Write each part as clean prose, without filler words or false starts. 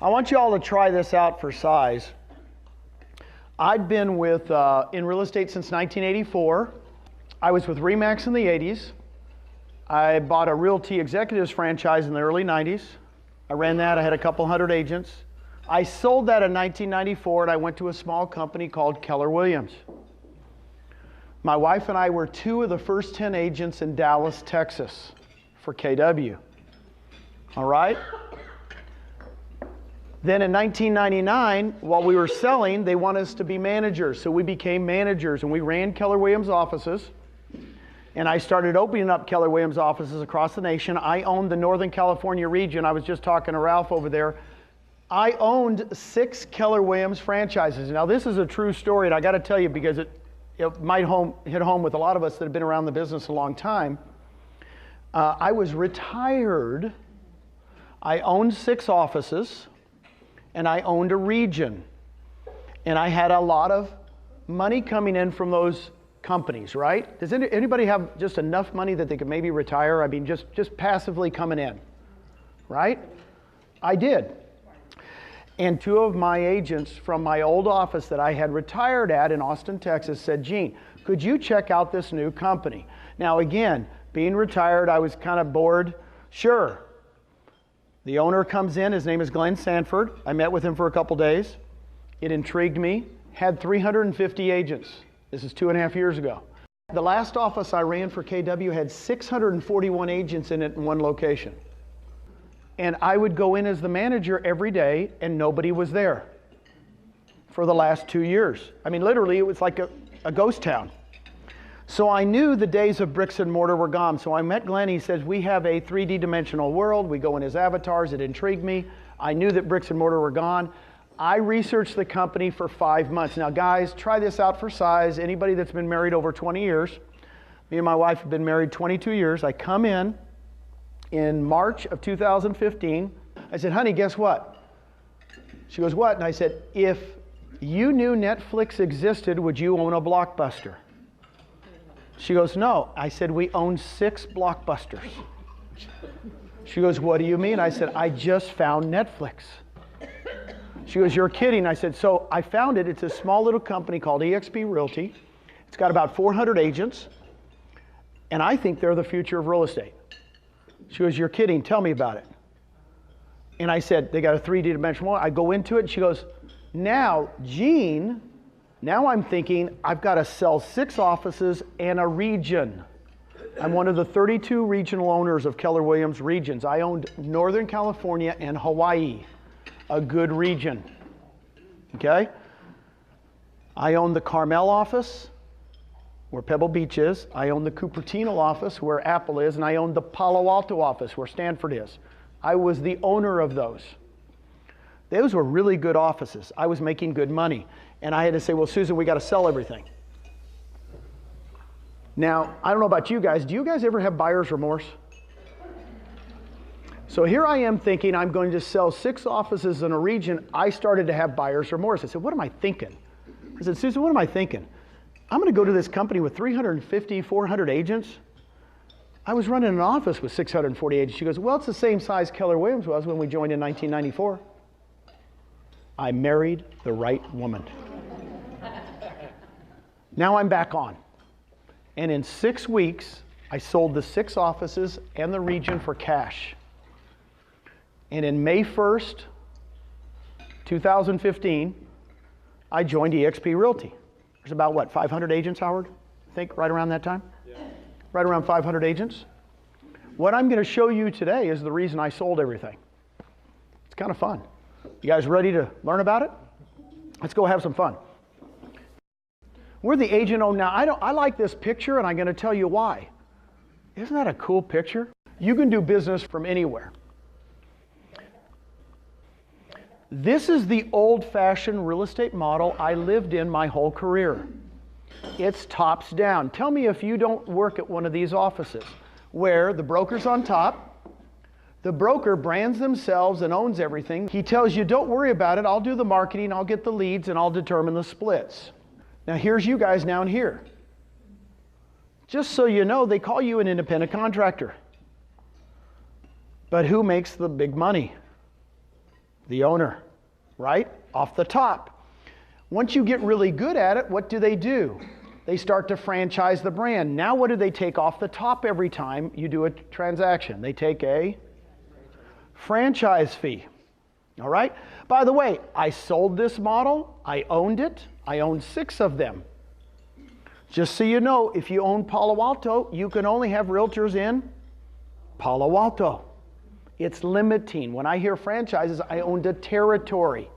I want you all to try this out for size. I'd been in real estate since 1984. I was with RE/MAX in the 80s. I bought a Realty Executives franchise in the early 90s. I ran that. I had a couple hundred agents. I sold that in 1994, and I went to a small company called Keller Williams. My wife and I were 2 of the first 10 agents in Dallas, Texas for KW. All right? Then in 1999, while we were selling, they wanted us to be managers. So we became managers, and we ran Keller Williams offices. And I started opening up Keller Williams offices across the nation. I owned the Northern California region. I was just talking to Ralph over there. I owned 6 Keller Williams franchises. Now this is a true story, and I got to tell you because it might hit home with a lot of us that have been around the business a long time. I was retired. I owned 6 offices, and I owned a region. And I had a lot of money coming in from those companies, right? Does anybody have just enough money that they could maybe retire? I mean, just passively coming in, right? I did. And 2 of my agents from my old office that I had retired at in Austin, Texas said, Gene, could you check out this new company? Now again, being retired, I was kind of bored. Sure. The owner comes in, his name is Glenn Sanford. I met with him for a couple days. It intrigued me. Had 350 agents. This is 2.5 years ago. The last office I ran for KW had 641 agents in it in one location. And I would go in as the manager every day, and nobody was there for the last 2 years. I mean, literally, it was like a ghost town. So I knew the days of bricks and mortar were gone. So I met Glenn. He says, we have a 3D dimensional world. We go in his avatars. It intrigued me. I knew that bricks and mortar were gone. I researched the company for 5 months. Now, guys, try this out for size. Anybody that's been married over 20 years, me and my wife have been married 22 years. I come in March of 2015. I said, honey, guess what? She goes, what? And I said, if you knew Netflix existed, would you own a Blockbuster? She goes, no. I said, we own 6 Blockbusters. She goes, what do you mean? I said, I just found Netflix. She goes, you're kidding. I said, so I found it. It's a small little company called eXp Realty. It's got about 400 agents, and I think they're the future of real estate. She goes, you're kidding. Tell me about it. And I said, they got a 3D dimensional. I go into it, and she goes, now, Gene, now I'm thinking I've got to sell 6 offices and a region. I'm one of the 32 regional owners of Keller Williams regions. I owned Northern California and Hawaii, a good region, okay? I own the Carmel office, where Pebble Beach is. I own the Cupertino office, where Apple is, and I own the Palo Alto office, where Stanford is. I was the owner of those. Those were really good offices. I was making good money. And I had to say, well, Susan, we got to sell everything. Now, I don't know about you guys. Do you guys ever have buyer's remorse? So here I am thinking I'm going to sell 6 offices in a region. I started to have buyer's remorse. I said, what am I thinking? I said, Susan, what am I thinking? I'm going to go to this company with 350, 400 agents. I was running an office with 640 agents. She goes, well, it's the same size Keller Williams was when we joined in 1994. I married the right woman. Now I'm back on. And in 6 weeks, I sold the 6 offices and the region for cash. And in May 1st, 2015, I joined eXp Realty. There's about, what, 500 agents, Howard? I think, right around that time? Yeah. Right around 500 agents. What I'm going to show you today is the reason I sold everything. It's kind of fun. You guys ready to learn about it? Let's go have some fun. We're the agent owned now. I like this picture, and I'm going to tell you why. Isn't that a cool picture? You can do business from anywhere. This is the old-fashioned real estate model I lived in my whole career. It's tops down. Tell me if you don't work at one of these offices where the broker's on top, the broker brands themselves and owns everything. He tells you, don't worry about it. I'll do the marketing, I'll get the leads, and I'll determine the splits. Now here's you guys down here. Just so you know, they call you an independent contractor. But who makes the big money? The owner, right? Off the top. Once you get really good at it, what do? They start to franchise the brand. Now what do they take off the top every time you do a transaction? They take a franchise fee. All right? By the way, I sold this model. I owned it. I own 6 of them. Just so you know, if you own Palo Alto, you can only have realtors in Palo Alto. It's limiting. When I hear franchises, I owned a territory.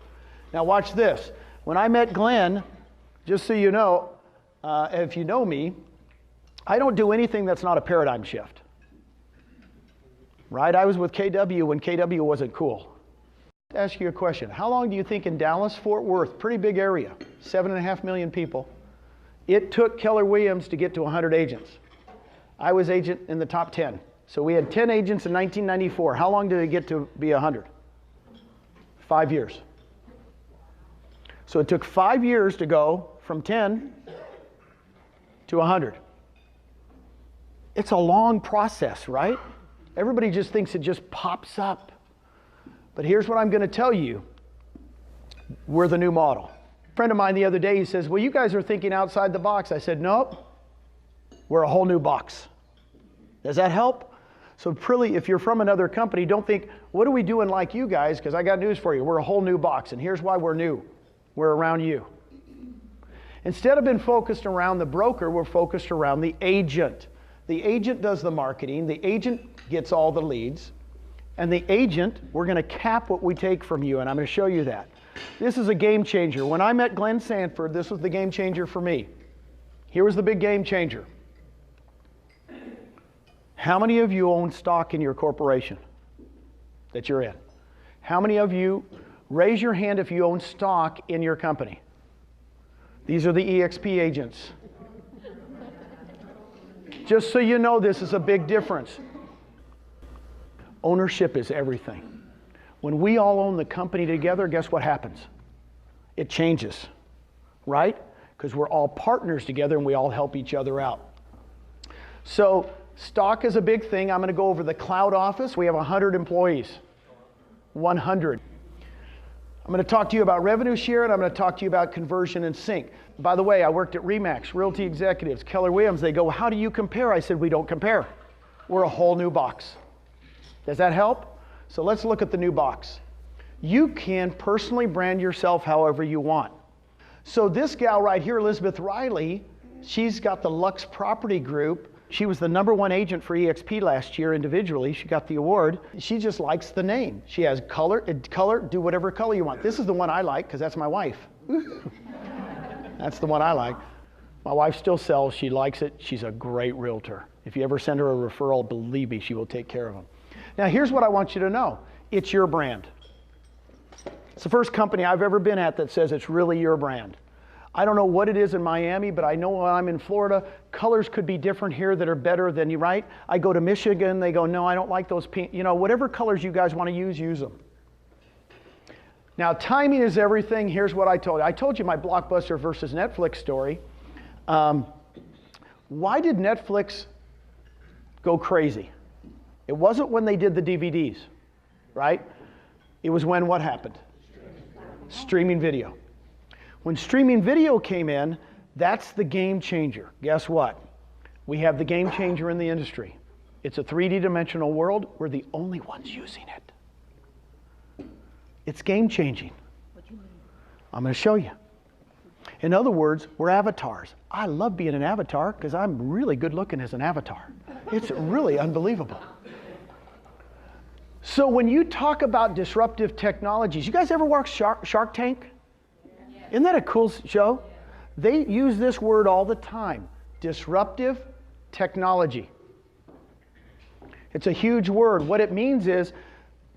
Now watch this. When I met Glenn, just so you know, if you know me, I don't do anything that's not a paradigm shift. Right? I was with KW when KW wasn't cool. To ask you a question. How long do you think in Dallas, Fort Worth, pretty big area, 7.5 million people, it took Keller Williams to get to 100 agents? I was agent in the top 10. So we had 10 agents in 1994. How long did it get to be 100? 5 years. So it took 5 years to go from 10 to 100. It's a long process, right? Everybody just thinks it just pops up. But here's what I'm going to tell you. We're the new model. A friend of mine the other day, he says, well, you guys are thinking outside the box. I said, nope. We're a whole new box. Does that help? So really, if you're from another company, don't think, what are we doing like you guys? Because I got news for you. We're a whole new box. And here's why we're new. We're around you. Instead of being focused around the broker, we're focused around the agent. The agent does the marketing. The agent gets all the leads. And the agent, we're going to cap what we take from you. And I'm going to show you that. This is a game changer. When I met Glenn Sanford, this was the game changer for me. Here was the big game changer. How many of you own stock in your corporation that you're in? How many of you, raise your hand if you own stock in your company? These are the eXp agents. Just so you know, this is a big difference. Ownership is everything. When we all own the company together, guess what happens? It changes, right? Because we're all partners together and we all help each other out. So, stock is a big thing. I'm going to go over the cloud office. We have 100 employees. 100. I'm going to talk to you about revenue share, and I'm going to talk to you about conversion and sync. By the way, I worked at RE/MAX, Realty Executives, Keller Williams. They go, how do you compare? I said, we don't compare. We're a whole new box. Does that help? So let's look at the new box. You can personally brand yourself however you want. So this gal right here, Elizabeth Riley, she's got the Lux Property Group. She was the #1 agent for eXp last year individually. She got the award. She just likes the name. She has color, do whatever color you want. This is the one I like because that's my wife. That's the one I like. My wife still sells. She likes it. She's a great realtor. If you ever send her a referral, believe me, she will take care of them. Now here's what I want you to know. It's your brand. It's the first company I've ever been at that says it's really your brand. I don't know what it is in Miami, but I know when I'm in Florida, colors could be different here that are better than you, right? I go to Michigan, they go, no, I don't like those pink. You know, whatever colors you guys want to use them. Now, timing is everything. Here's what I told you. I told you my Blockbuster versus Netflix story. Why did Netflix go crazy? It wasn't when they did the DVDs, right? It was when what happened? Streaming video. When streaming video came in, that's the game changer. Guess what? We have the game changer in the industry. It's a 3D dimensional world. We're the only ones using it. It's game changing. I'm going to show you. In other words, we're avatars. I love being an avatar because I'm really good looking as an avatar. It's really unbelievable. So when you talk about disruptive technologies, you guys ever watch Shark Tank? Isn't that a cool show? They use this word all the time, disruptive technology. It's a huge word. What it means is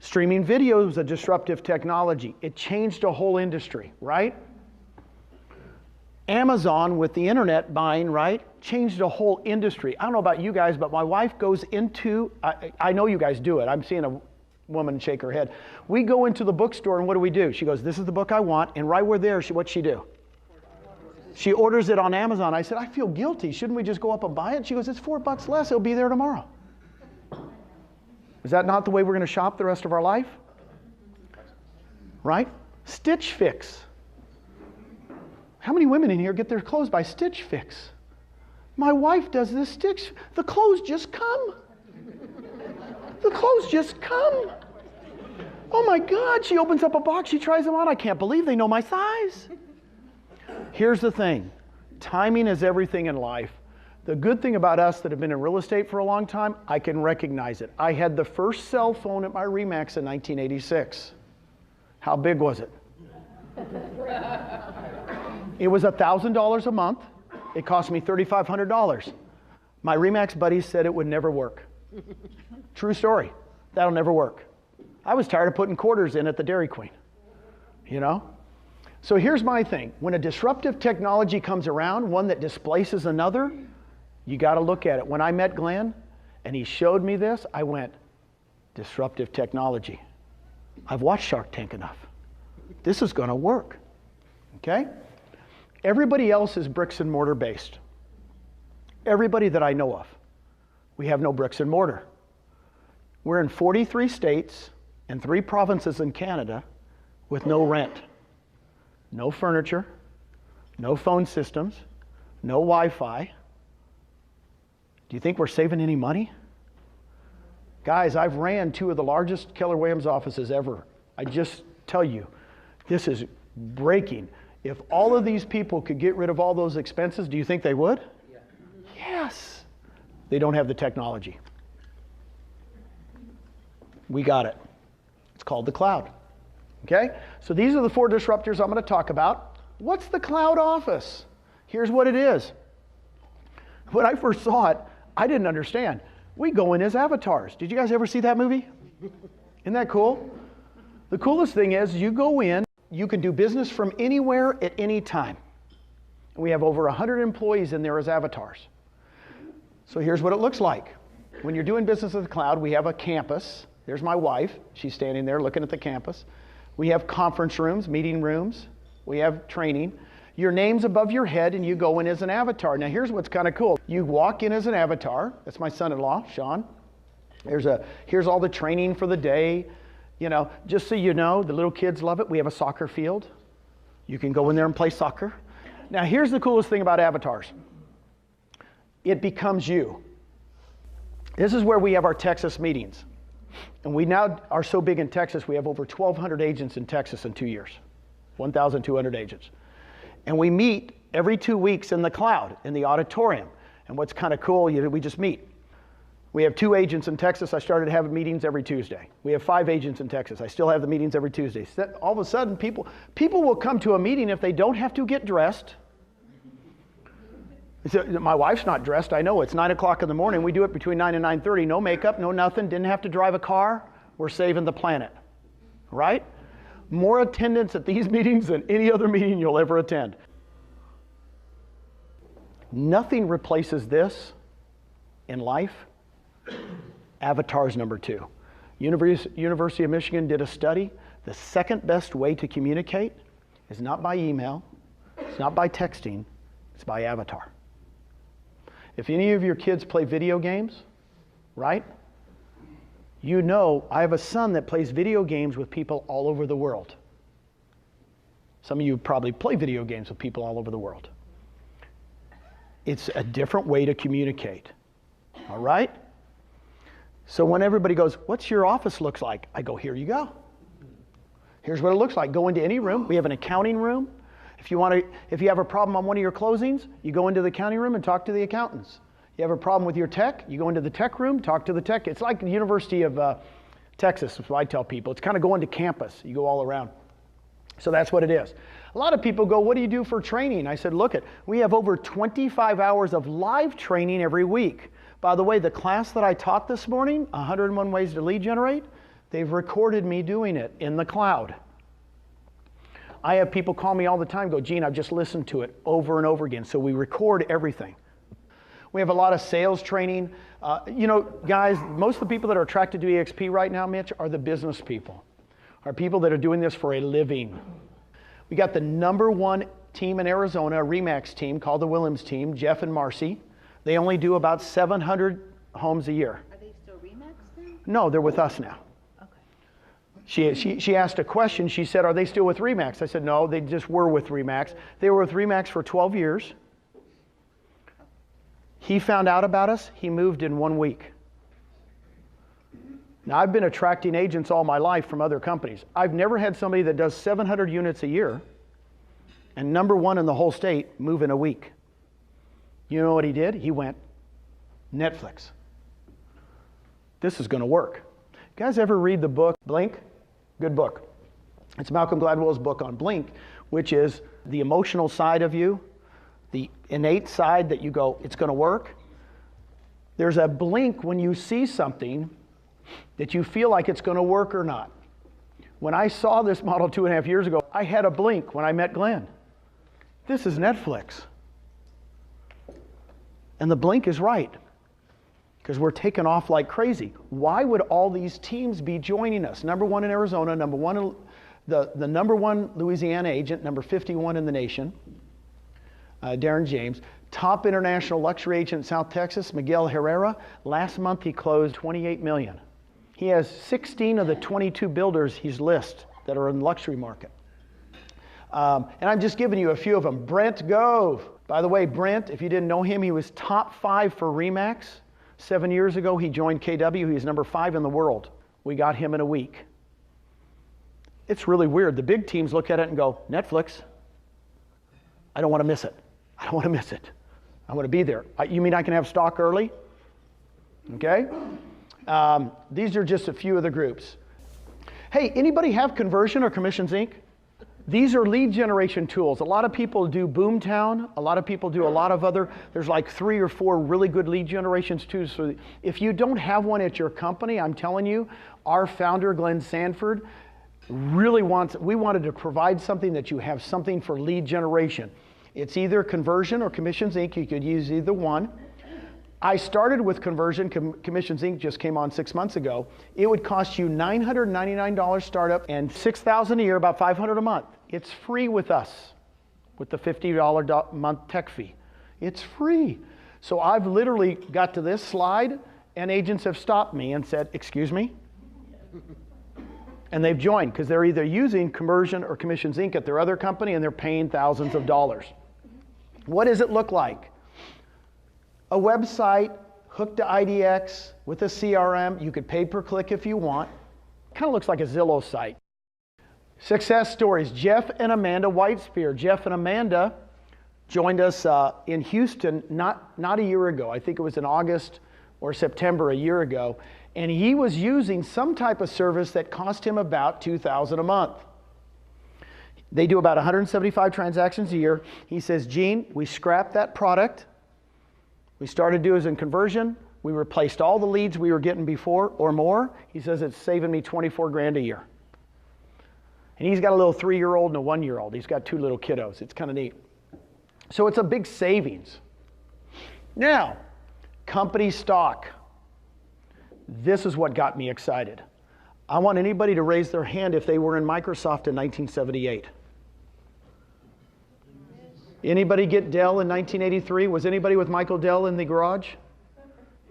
streaming video is a disruptive technology. It changed a whole industry, right? Amazon with the internet buying, right, changed a whole industry. I don't know about you guys, but my wife goes into, I know you guys do it. I'm seeing a woman shake her head. We go into the bookstore and what do? She goes, this is the book I want. And right where there, what's she do? She orders it on Amazon. I said, I feel guilty. Shouldn't we just go up and buy it? She goes, it's $4 less. It'll be there tomorrow. Is that not the way we're going to shop the rest of our life? right? Stitch Fix. How many women in here get their clothes by Stitch Fix? My wife does this Stitch. The clothes just come. The clothes just come. Oh my God, she opens up a box, she tries them on. I can't believe they know my size. Here's the thing. Timing is everything in life. The good thing about us that have been in real estate for a long time, I can recognize it. I had the first cell phone at my RE/MAX in 1986. How big was it? It was $1,000 a month. It cost me $3,500. My RE/MAX buddies said it would never work. True story. That'll never work. I was tired of putting quarters in at the Dairy Queen, you know? So here's my thing. When a disruptive technology comes around, one that displaces another, you got to look at it. When I met Glenn and he showed me this, I went, disruptive technology. I've watched Shark Tank enough. This is going to work, okay? Everybody else is bricks and mortar based. Everybody that I know of. We have no bricks and mortar. We're in 43 states and 3 provinces in Canada with no rent, no furniture, no phone systems, no Wi-Fi. Do you think we're saving any money? Guys, I've ran 2 of the largest Keller Williams offices ever. I just tell you, this is breaking. If all of these people could get rid of all those expenses, do you think they would? Yeah. Yes. They don't have the technology. We got it. It's called the cloud. Okay? So these are the 4 disruptors I'm going to talk about. What's the cloud office? Here's what it is. When I first saw it, I didn't understand. We go in as avatars. Did you guys ever see that movie? Isn't that cool? The coolest thing is you go in, you can do business from anywhere at any time. We have over 100 employees in there as avatars. So here's what it looks like. When you're doing business with the cloud, we have a campus. There's my wife. She's standing there looking at the campus. We have conference rooms, meeting rooms. We have training. Your name's above your head and you go in as an avatar. Now here's what's kind of cool. You walk in as an avatar. That's my son-in-law, Sean. Here's all the training for the day. You know, just so you know, the little kids love it. We have a soccer field. You can go in there and play soccer. Now here's the coolest thing about avatars. It becomes you. This is where we have our Texas meetings. And we now are so big in Texas, we have over 1,200 agents in Texas in 2 years. 1,200 agents. And we meet every 2 weeks in the cloud, in the auditorium. And what's kind of cool, we just meet. We have 2 agents in Texas. I started having meetings every Tuesday. We have 5 agents in Texas. I still have the meetings every Tuesday. All of a sudden, people will come to a meeting if they don't have to get dressed. My wife's not dressed. I know it's 9 o'clock in the morning. We do it between 9 and 9:30. No makeup, no nothing. Didn't have to drive a car. We're saving the planet, right? More attendance at these meetings than any other meeting you'll ever attend. Nothing replaces this in life. Avatars number 2. University of Michigan did a study. The second best way to communicate is not by email, it's not by texting, it's by avatar. If any of your kids play video games, right? You know, I have a son that plays video games with people all over the world. Some of you probably play video games with people all over the world. It's a different way to communicate, all right? So when everybody goes, what's your office looks like? I go, here you go. Here's what it looks like. Go into any room. We have an accounting room. If you have a problem on one of your closings, you go into the accounting room and talk to the accountants. You have a problem with your tech, you go into the tech room, talk to the tech. It's like the University of Texas, is what I tell people. It's kind of going to campus. You go all around. So that's what it is. A lot of people go, what do you do for training? I said, look, we have over 25 hours of live training every week. By the way, the class that I taught this morning, 101 Ways to Lead Generate, they've recorded me doing it in the cloud. I have people call me all the time, go, Gene, I've just listened to it over and over again. So we record everything. We have a lot of sales training. You know, guys, most of the people that are attracted to eXp right now, Mitch, are the business people, are people that are doing this for a living. We got the #1 team in Arizona, a RE/MAX team called the Williams team, Jeff and Marcy. They only do about 700 homes a year. Are they still RE/MAX then? No, they're with us now. Okay. She asked a question. She said, are they still with RE/MAX? I said, no, they just were with RE/MAX. They were with RE/MAX for 12 years. He found out about us. He moved in 1 week. Now, I've been attracting agents all my life from other companies. I've never had somebody that does 700 units a year and #1 in the whole state move in a week. You know what he did? He went, Netflix. This is going to work. You guys ever read the book Blink? Good book. It's Malcolm Gladwell's book on Blink, which is the emotional side of you, the innate side that you go, it's going to work. There's a blink when you see something that you feel like it's going to work or not. When I saw this model 2.5 years ago, I had a blink when I met Glenn. This is Netflix. And the blink is right, because we're taking off like crazy. Why would all these teams be joining us? #1 in Arizona, #1 in the #1 Louisiana agent, number 51 in the nation, Darren James. Top international luxury agent in South Texas, Miguel Herrera. Last month he closed $28 million. He has 16 of the 22 builders he's listed that are in the luxury market. And I'm just giving you a few of them. Brent Gove. By the way, Brent, if you didn't know him, he was top 5 for RE/MAX. 7 years ago, he joined KW. He was number 5 in the world. We got him in a week. It's really weird. The big teams look at it and go, Netflix. I don't want to miss it. I don't want to miss it. I want to be there. You mean I can have stock early? Okay. These are just a few of the groups. Hey, anybody have Conversion or Commissions Inc.? These are lead generation tools. A lot of people do Boomtown. A lot of people do a lot of other, there's like 3 or 4 really good lead generations tools. So if you don't have one at your company, I'm telling you, our founder, Glenn Sanford, really we wanted to provide something that you have something for lead generation. It's either Conversion or Commissions Inc. You could use either one. I started with Conversion. Commissions Inc. just came on 6 months ago. It would cost you $999 startup and $6,000 a year, about $500 a month. It's free with us, with the $50 a month tech fee. It's free. So I've literally got to this slide, and agents have stopped me and said, excuse me? And they've joined, because they're either using Conversion or Commissions Inc. at their other company, and they're paying thousands of dollars. What does it look like? A website hooked to IDX with a CRM. You could pay per click if you want. Kind of looks like a Zillow site. Success stories. Jeff and Amanda Whitespear. Jeff and Amanda joined us in Houston not a year ago. I think it was in August or September a year ago. And he was using some type of service that cost him about $2,000 a month. They do about 175 transactions a year. He says, Gene, we scrapped that product. We started doing in Conversion. We replaced all the leads we were getting before or more. He says it's saving me 24 grand a year. And he's got a little 3-year-old and a 1-year-old. He's got 2 little kiddos. It's kind of neat. So it's a big savings. Now, company stock. This is what got me excited. I want anybody to raise their hand if they were in Microsoft in 1978. Anybody get Dell in 1983? Was anybody with Michael Dell in the garage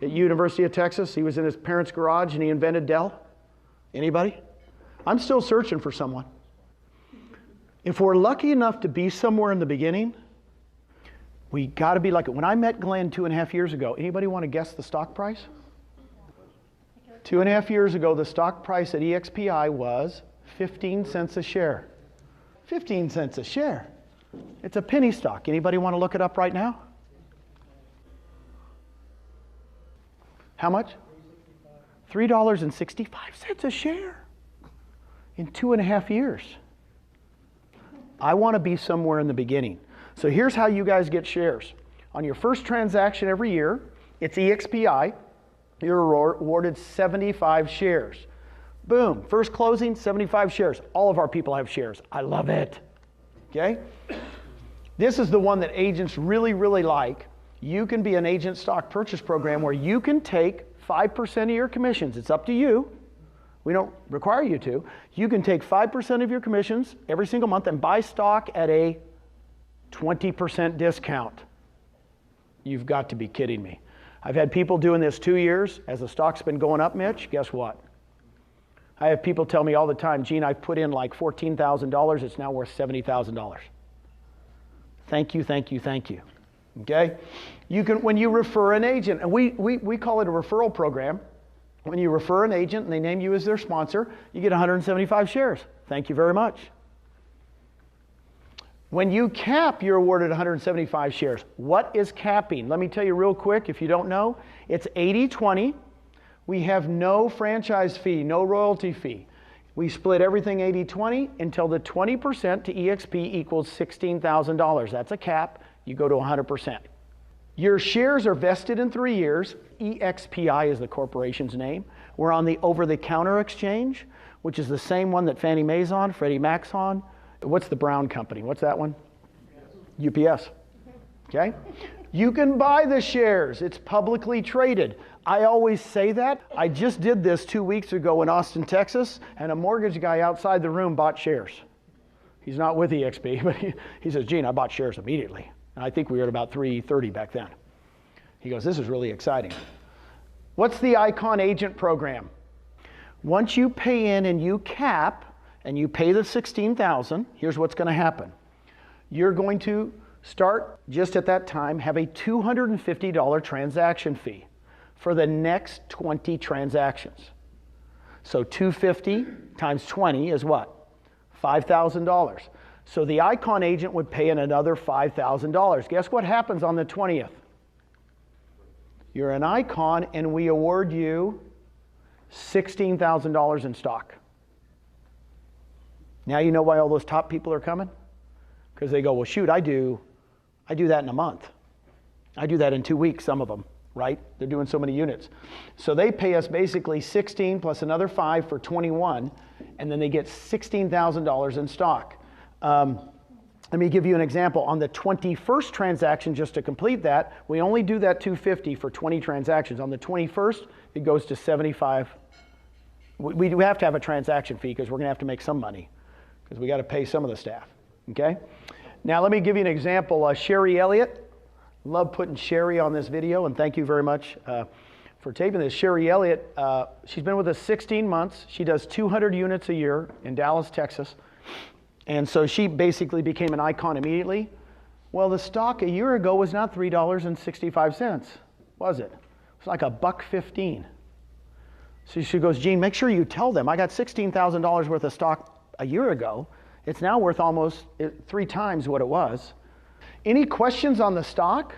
at University of Texas? He was in his parents' garage and he invented Dell. Anybody? I'm still searching for someone. If we're lucky enough to be somewhere in the beginning, we got to be like it. When I met Glenn 2.5 years ago, anybody want to guess the stock price? 2.5 years ago, the stock price at EXPI was 15 cents a share. 15 cents a share. It's a penny stock. Anybody want to look it up right now? How much? $3.65 a share in 2.5 years. I want to be somewhere in the beginning. So here's how you guys get shares. On your first transaction every year, it's EXPI. You're awarded 75 shares. Boom, first closing, 75 shares. All of our people have shares. I love it. Okay? This is the one that agents really, really like. You can be an agent stock purchase program where you can take 5% of your commissions. It's up to you. We don't require you to. You can take 5% of your commissions every single month and buy stock at a 20% discount. You've got to be kidding me. I've had people doing this 2 years. As the stock's been going up, Mitch, guess what? I have people tell me all the time, Gene, I've put in like $14,000. It's now worth $70,000. Thank you, thank you, thank you. Okay? You can, when you refer an agent, and we call it a referral program. When you refer an agent and they name you as their sponsor, you get 175 shares. Thank you very much. When you cap, you're awarded 175 shares. What is capping? Let me tell you real quick, if you don't know. It's 80-20. We have no franchise fee, no royalty fee. We split everything 80-20 until the 20% to eXp equals $16,000. That's a cap. You go to 100%. Your shares are vested in 3 years. eXpI is the corporation's name. We're on the over-the-counter exchange, which is the same one that Fannie Mae's on, Freddie Mac's on. What's the Brown company? What's that one? UPS. Okay? You can buy the shares. It's publicly traded. I always say that. I just did this 2 weeks ago in Austin, Texas, and a mortgage guy outside the room bought shares. He's not with eXp, but he says, Gene, I bought shares immediately. And I think we were at about 330 back then. He goes, this is really exciting. What's the Icon Agent Program? Once you pay in and you cap, and you pay the $16,000, here's what's going to happen. You're going to start, just at that time, have a $250 transaction fee for the next 20 transactions. So 250 times 20 is what? $5,000. So the Icon agent would pay in another $5,000. Guess what happens on the 20th? You're an Icon and we award you $16,000 in stock. Now you know why all those top people are coming? Because they go, well, shoot, I do that in a month. I do that in 2 weeks, some of them, right? They're doing so many units. So they pay us basically 16 plus another 5 for 21, and then they get $16,000 in stock. Let me give you an example. On the 21st transaction, just to complete that, we only do that 250 for 20 transactions. On the 21st, it goes to 75. We do have to have a transaction fee because we're going to have to make some money, because we got to pay some of the staff, okay? Now let me give you an example. Sherry Elliott, love putting Sherry on this video, and thank you very much for taping this. Sherry Elliott, she's been with us 16 months. She does 200 units a year in Dallas, Texas, and so she basically became an Icon immediately. Well, the stock a year ago was not $3.65, was it? It was like $1.15. So she goes, Gene, make sure you tell them I got $16,000 worth of stock a year ago. It's now worth almost 3 times what it was. Any questions on the stock?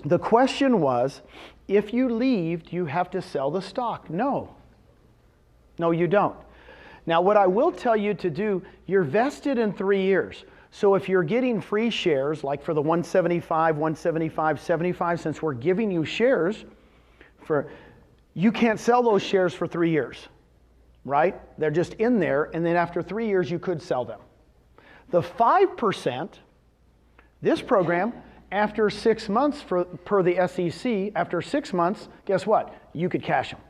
The question was, if you leave, do you have to sell the stock? No. No, you don't. Now, what I will tell you to do, you're vested in 3 years. So if you're getting free shares, like for the 175, 175, 75, since we're giving you shares, you can't sell those shares for 3 years, right? They're just in there, and then after 3 years, you could sell them. The 5%, this program, after 6 months per the SEC, after 6 months, guess what? You could cash them,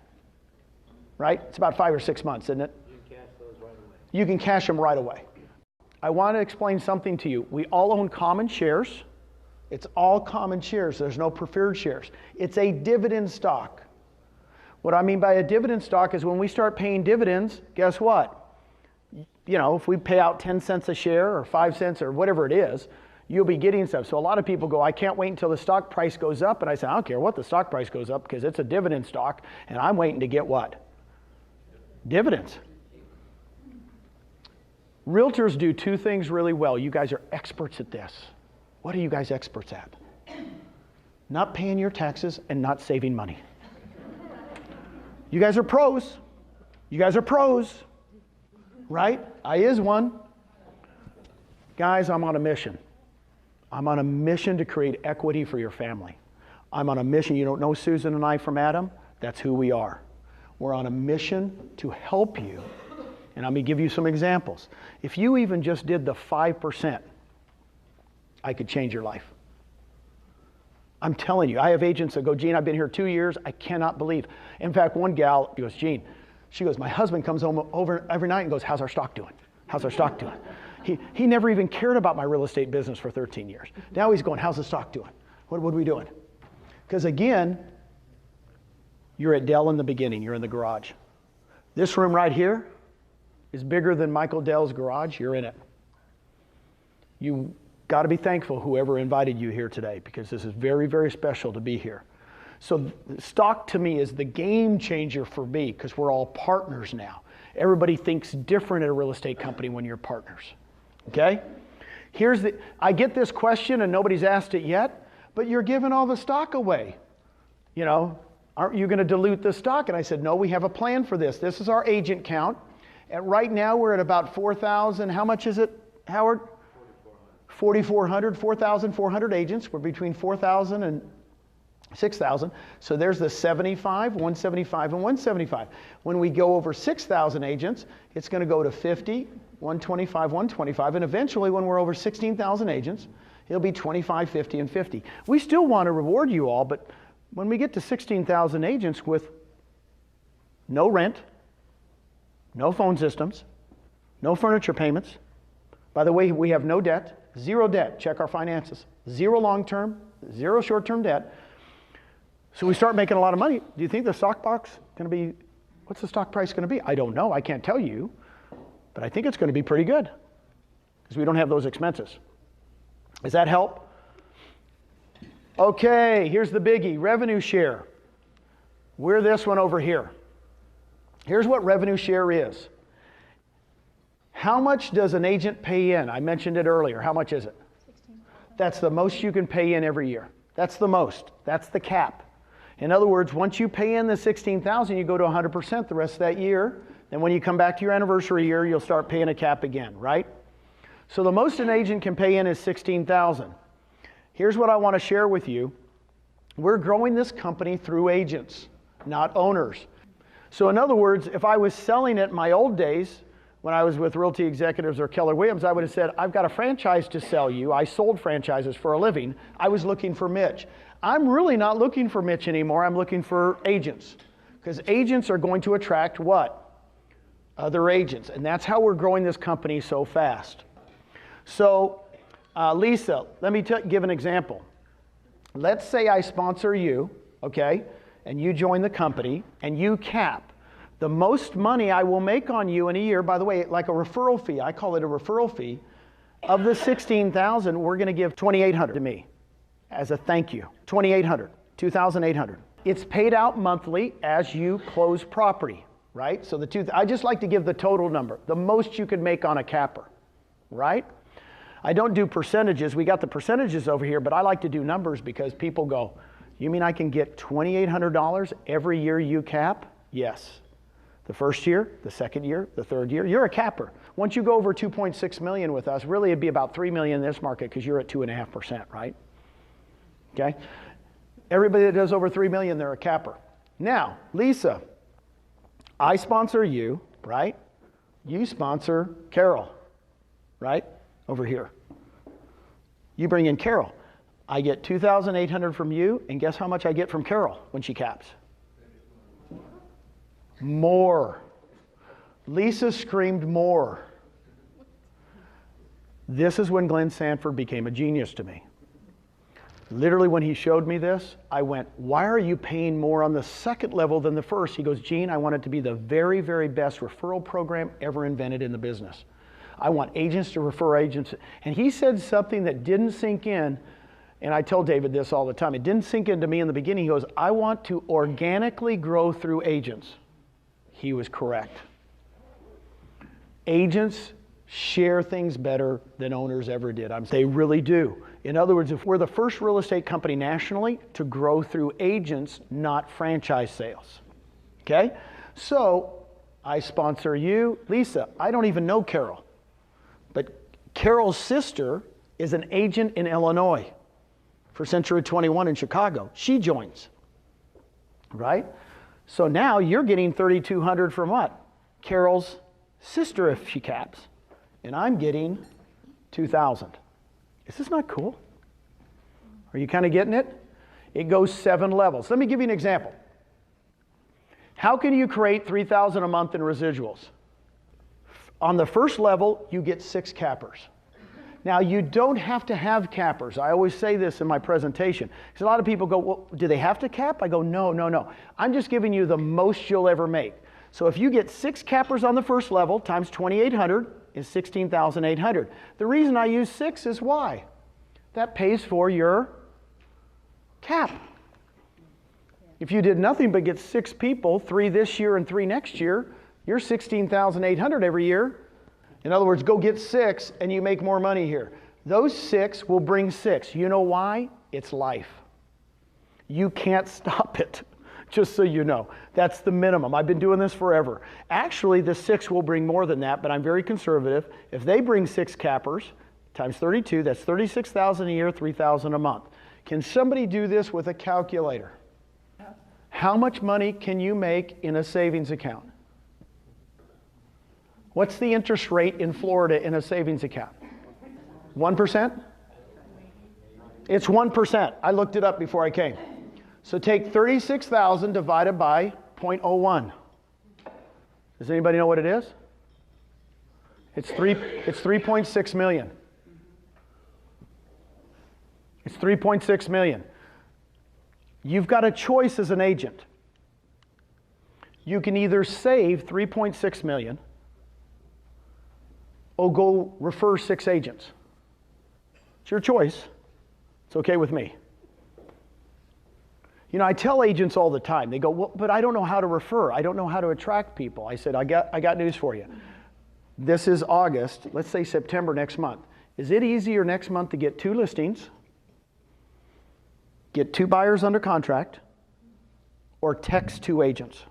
right? It's about 5 or 6 months, isn't it? You can cash those right away. You can cash them right away. I want to explain something to you. We all own common shares. It's all common shares. There's no preferred shares. It's a dividend stock. What I mean by a dividend stock is when we start paying dividends, guess what? You know, if we pay out 10 cents a share or 5 cents or whatever it is, you'll be getting stuff. So a lot of people go, I can't wait until the stock price goes up. And I say, I don't care what the stock price goes up because it's a dividend stock and I'm waiting to get what? Dividends. Realtors do 2 things really well. You guys are experts at this. What are you guys experts at? Not paying your taxes and not saving money. You guys are pros. You guys are pros, right? I is one. Guys, I'm on a mission. I'm on a mission to create equity for your family. I'm on a mission. You don't know Susan and I from Adam? That's who we are. We're on a mission to help you. And I'm going to give you some examples. If you even just did the 5%, I could change your life. I'm telling you, I have agents that go, Gene, I've been here 2 years. I cannot believe. In fact, one gal, she goes, Gene, she goes, my husband comes home over every night and goes, how's our stock doing? How's our stock doing? He never even cared about my real estate business for 13 years. Now he's going, how's the stock doing? What are we doing? Because again, You're at Dell in the beginning. You're in the garage. This room right here is bigger than Michael Dell's garage. You're in it. You got to be thankful whoever invited you here today, because this is very, very special to be here. So stock to me is the game changer for me, because we're all partners now. Everybody thinks different at a real estate company when you're partners. Okay? I get this question and nobody's asked it yet, but you're giving all the stock away. You know, aren't you going to dilute the stock? And I said, no, we have a plan for this. This is our agent count. Right now we're at about 4,000. How much is it, Howard? 4,400 agents. We're between 4,000 and 6,000. So there's the 75, 175, and 175. When we go over 6,000 agents, it's going to go to 50, 125, 125, and eventually when we're over 16,000 agents, it'll be 25, 50, and 50. We still want to reward you all, but when we get to 16,000 agents with no rent, no phone systems, no furniture payments, by the way, we have no debt, zero debt, check our finances, zero long-term, zero short-term debt. So we start making a lot of money. Do you think the stock box going to be, what's the stock price going to be? I don't know, I can't tell you, but I think it's going to be pretty good because we don't have those expenses. Does that help? Okay, here's the biggie, revenue share. We're this one over here. Here's what revenue share is. How much does an agent pay in? I mentioned it earlier. How much is it? 16. That's the most you can pay in every year. That's the most. That's the cap. In other words, once you pay in the 16,000, you go to 100% the rest of that year. Then when you come back to your anniversary year, you'll start paying a cap again, right? So the most an agent can pay in is 16,000. Here's what I want to share with you. We're growing this company through agents, not owners. So in other words, if I was selling it in my old days, when I was with Realty Executives or Keller Williams, I would have said, I've got a franchise to sell you. I sold franchises for a living. I was looking for Mitch. I'm really not looking for Mitch anymore. I'm looking for agents. Because agents are going to attract what? Other agents. And that's how we're growing this company so fast. So, Lisa, let me give an example. Let's say I sponsor you, okay, and you join the company, and you cap. The most money I will make on you in a year, by the way, like a referral fee, I call it a referral fee, of the 16,000, we're going to give 2,800 to me as a thank you. 2,800, 2,800. It's paid out monthly as you close property, right? So I just like to give the total number, the most you could make on a capper, right? I don't do percentages. We got the percentages over here, but I like to do numbers because people go, you mean I can get $2,800 every year you cap? Yes. The first year, the second year, the third year, you're a capper. Once you go over 2.6 million with us, really it'd be about 3 million in this market because you're at 2.5%, right? Okay? Everybody that does over 3 million, they're a capper. Now, Lisa, I sponsor you, right? You sponsor Carol, right? Over here. You bring in Carol. I get 2,800 from you, and guess how much I get from Carol when she caps? More. Lisa screamed more. This is when Glenn Sanford became a genius to me. Literally when he showed me this, I went, why are you paying more on the second level than the first? He goes, Gene, I want it to be the very, very best referral program ever invented in the business. I want agents to refer agents. And he said something that didn't sink in, and I tell David this all the time. It didn't sink into me in the beginning. He goes, I want to organically grow through agents. He was correct. Agents share things better than owners ever did. They really do. In other words, if we're the first real estate company nationally to grow through agents, not franchise sales. Okay? So I sponsor you. Lisa, I don't even know Carol. But Carol's sister is an agent in Illinois for Century 21 in Chicago. She joins. Right? So now you're getting 3,200 from what? Carol's sister if she caps. And I'm getting 2,000. Is this not cool? Are you kind of getting it? It goes 7 levels. Let me give you an example. How can you create 3,000 a month in residuals? On the first level, you get 6 cappers. Now, you don't have to have cappers. I always say this in my presentation. Because a lot of people go, well, do they have to cap? I go, no, no, no. I'm just giving you the most you'll ever make. So if you get 6 cappers on the first level times 2,800 is 16,800. The reason I use 6 is why? That pays for your cap. If you did nothing but get 6 people, 3 this year and 3 next year, you're 16,800 every year. In other words, go get 6 and you make more money here. Those 6 will bring 6. You know why? It's life. You can't stop it, just so you know. That's the minimum. I've been doing this forever. Actually, the 6 will bring more than that, but I'm very conservative. If they bring 6 cappers times 32, that's 36,000 a year, 3,000 a month. Can somebody do this with a calculator? How much money can you make in a savings account? What's the interest rate in Florida in a savings account? 1%? It's 1%. I looked it up before I came. So take 36,000 divided by 0.01. Does anybody know what it is? It's 3.6 million. It's 3.6 million. You've got a choice as an agent. You can either save 3.6 million or go refer 6 agents. It's your choice. It's okay with me. You know, I tell agents all the time, they go, well, but I don't know how to refer. I don't know how to attract people. I said, I got news for you. This is August, let's say September next month. Is it easier next month to get 2 listings, get 2 buyers under contract, or text 2 agents?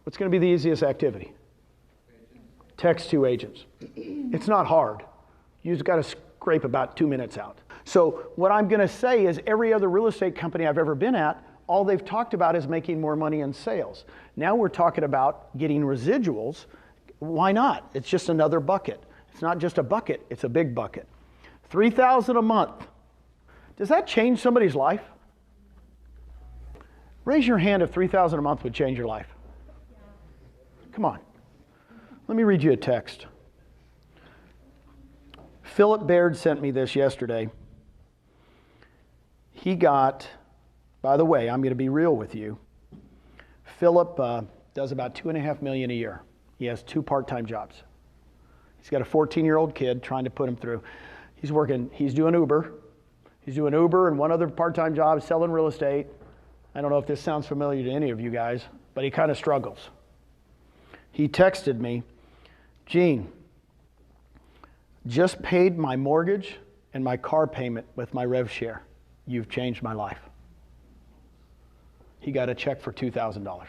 What's going to be the easiest activity? Text 2 agents. It's not hard. You just got to scrape about 2 minutes out. So what I'm going to say is every other real estate company I've ever been at, all they've talked about is making more money in sales. Now we're talking about getting residuals. Why not? It's just another bucket. It's not just a bucket, it's a big bucket. $3,000 a month. Does that change somebody's life? Raise your hand if $3,000 a month would change your life. Come on. Let me read you a text. Philip Baird sent me this yesterday. He got, by the way, I'm going to be real with you. Philip does about $2.5 million a year. He has 2 part-time jobs. He's got a 14-year-old kid trying to put him through. He's doing Uber. He's doing Uber and 1 other part-time job, selling real estate. I don't know if this sounds familiar to any of you guys, but he kind of struggles. He texted me, Gene, just paid my mortgage and my car payment with my rev share. You've changed my life. He got a check for $2,000.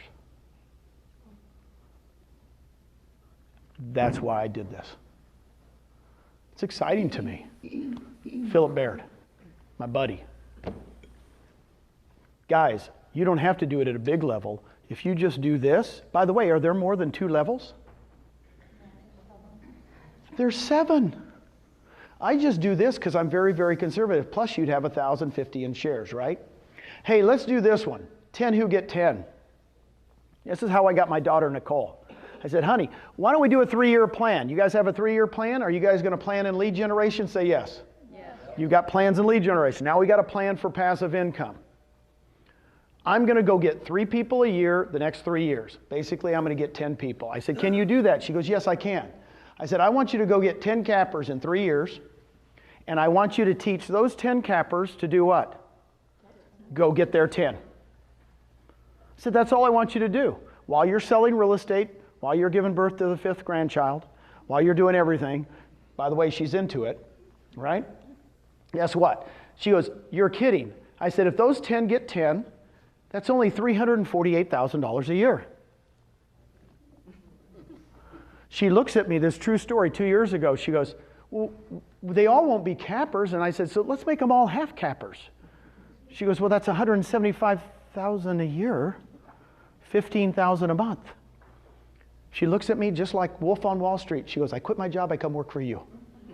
That's why I did this. It's exciting to me. Philip Baird, my buddy. Guys, you don't have to do it at a big level. If you just do this, by the way, are there more than 2 levels? There's 7. I just do this because I'm very, very conservative. Plus, you'd have 1,050 in shares, right? Hey, let's do this one. 10 who get 10. This is how I got my daughter, Nicole. I said, honey, why don't we do a 3-year plan? You guys have a 3-year plan? Are you guys going to plan in lead generation? Say yes. Yes. You've got plans in lead generation. Now we got a plan for passive income. I'm going to go get 3 people a year the next 3 years. Basically, I'm going to get 10 people. I said, can you do that? She goes, yes, I can. I said, I want you to go get 10 cappers in 3 years, and I want you to teach those 10 cappers to do what? Go get their 10. I said, that's all I want you to do. While you're selling real estate, while you're giving birth to the 5th grandchild, while you're doing everything, by the way, she's into it, right? Guess what? She goes, you're kidding. I said, if those 10 get 10, that's only $348,000 a year. She looks at me, this true story, 2 years ago. She goes, well, they all won't be cappers. And I said, so let's make them all half cappers. She goes, well, that's $175,000 a year, $15,000 a month. She looks at me just like Wolf on Wall Street. She goes, I quit my job, I come work for you.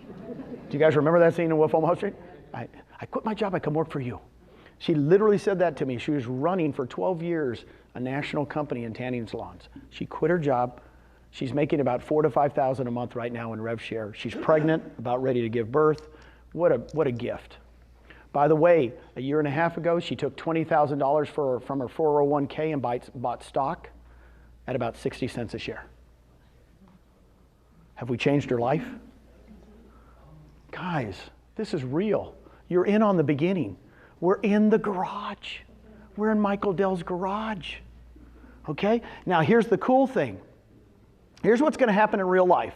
Do you guys remember that scene in Wolf on Wall Street? I quit my job, I come work for you. She literally said that to me. She was running for 12 years a national company in tanning salons. She quit her job She's making about $4,000 to $5,000 a month right now in rev share. She's pregnant, about ready to give birth. What a gift. By the way, a year and a half ago, she took $20,000 from her 401k and bought stock at about 60 cents a share. Have we changed her life? Guys, this is real. You're in on the beginning. We're in the garage. We're in Michael Dell's garage. Okay? Now here's the cool thing. Here's what's going to happen in real life.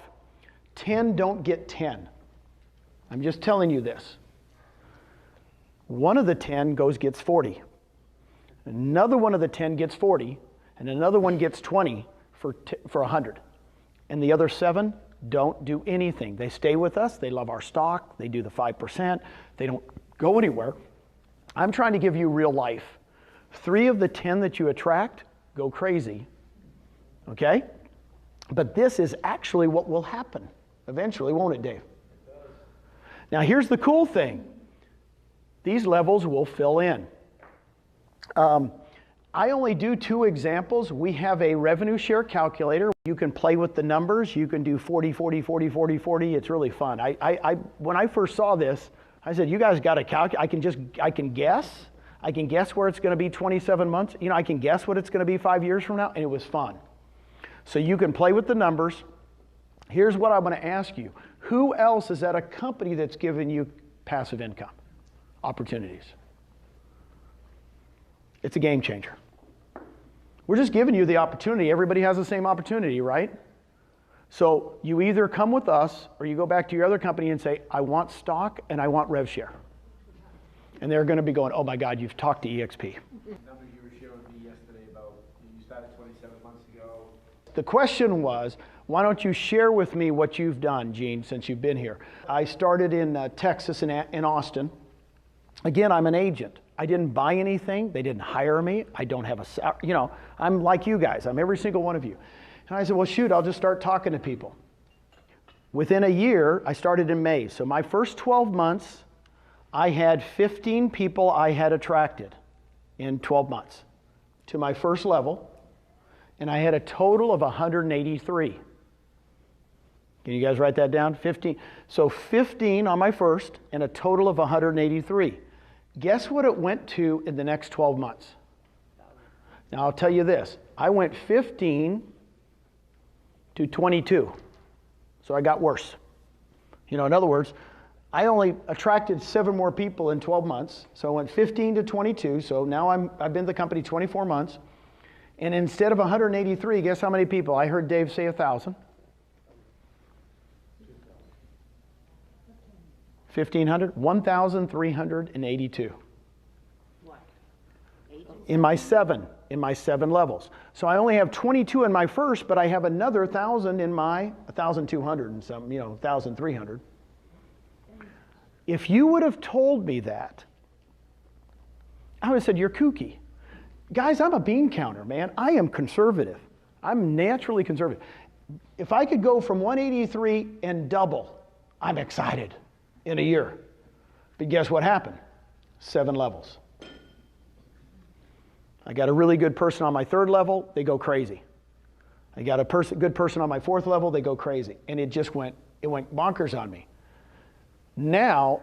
10 don't get 10. I'm just telling you this. One of the 10 gets 40. Another one of the 10 gets 40, and another one gets 20 for 100. And the other 7 don't do anything. They stay with us. They love our stock. They do the 5%. They don't go anywhere. I'm trying to give you real life. 3 of the 10 that you attract go crazy. Okay? But this is actually what will happen eventually, won't it, Dave? Now, here's the cool thing. These levels will fill in. I only do 2 examples. We have a revenue share calculator. You can play with the numbers. You can do 40, 40, 40, 40, 40. It's really fun. When I first saw this, I said, you guys got to calculate. I can guess. I can guess where it's going to be 27 months. You know, I can guess what it's going to be 5 years from now, and it was fun. So you can play with the numbers. Here's what I'm going to ask you. Who else is at a company that's giving you passive income opportunities? It's a game changer. We're just giving you the opportunity. Everybody has the same opportunity, right? So you either come with us or you go back to your other company and say, I want stock and I want rev share. And they're going to be going, oh my God, you've talked to eXp. The number you were sharing with me yesterday about you started 27 months ago. The question was, why don't you share with me what you've done, Gene, since you've been here? I started in Texas, in Austin. Again, I'm an agent. I didn't buy anything. They didn't hire me. I don't have a salary. You know, I'm like you guys. I'm every single one of you. And I said, well, shoot, I'll just start talking to people. Within a year, I started in May. So my first 12 months, I had 15 people I had attracted in 12 months to my first level. And I had a total of 183. Can you guys write that down? 15. So 15 on my first and a total of 183. Guess what it went to in the next 12 months? Now I'll tell you this. I went 15 to 22. So I got worse. You know, in other words, I only attracted 7 more people in 12 months. So I went 15 to 22. So now I've been in the company 24 months. And instead of 183, guess how many people? I heard Dave say 1,000. 1,500? 1,382. What? In my seven levels. So I only have 22 in my first, but I have another 1,000 in my 1,200 and some, 1,300. If you would have told me that, I would have said, you're kooky. Guys, I'm a bean counter, man. I am conservative. I'm naturally conservative. If I could go from 183 and double, I'm excited in a year. But guess what happened? 7 levels. I got a really good person on my 3rd level, they go crazy. I got a good person on my 4th level, they go crazy. And it went bonkers on me. Now,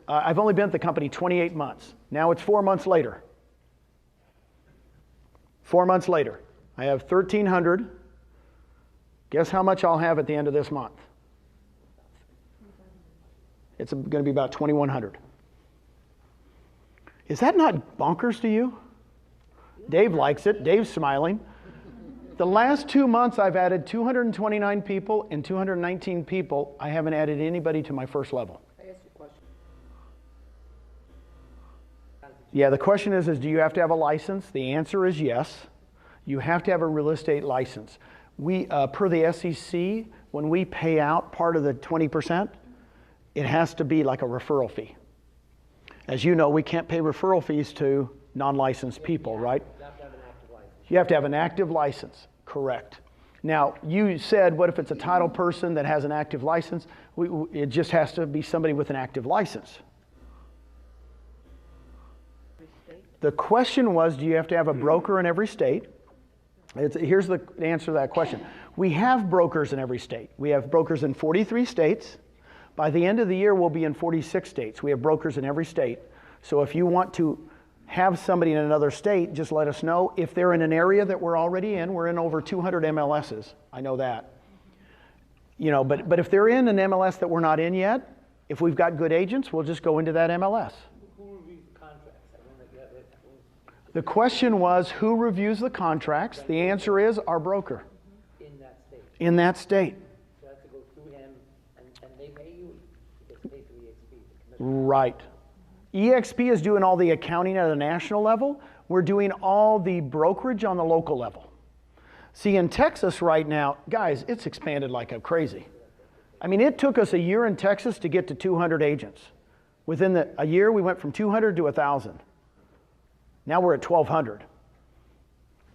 I've only been at the company 28 months. Now it's 4 months later. 4 months later, I have 1,300. Guess how much I'll have at the end of this month? It's going to be about 2,100. Is that not bonkers to you? Dave likes it. Dave's smiling. The last 2 months, I've added 229 people and 219 people. I haven't added anybody to my first level. I ask you a question. Yeah, the question is do you have to have a license? The answer is yes. You have to have a real estate license. We, per the SEC, when we pay out part of the 20%, it has to be like a referral fee. As you know, we can't pay referral fees to non-licensed people, right? You have to have an active license. You have to have an active license, correct. Now, you said, what if it's a title person that has an active license? It just has to be somebody with an active license. The question was, do you have to have a broker in every state? Here's the answer to that question. We have brokers in every state. We have brokers in 43 states. By the end of the year, we'll be in 46 states. We have brokers in every state. So if you want to have somebody in another state, just let us know. If they're in an area that we're already in, we're in over 200 MLSs. I know that. But if they're in an MLS that we're not in yet, if we've got good agents, we'll just go into that MLS. Who reviews the contracts? I want to get it. The question was, who reviews the contracts? The answer is our broker In that state. in that state. So I have to go through him, and they pay you, you get paid through eXp, the commission. Right. eXp is doing all the accounting at a national level. We're doing all the brokerage on the local level. See, in Texas right now, guys, it's expanded like crazy. I mean, it took us a year in Texas to get to 200 agents. Within a year, we went from 200 to 1,000. Now we're at 1,200.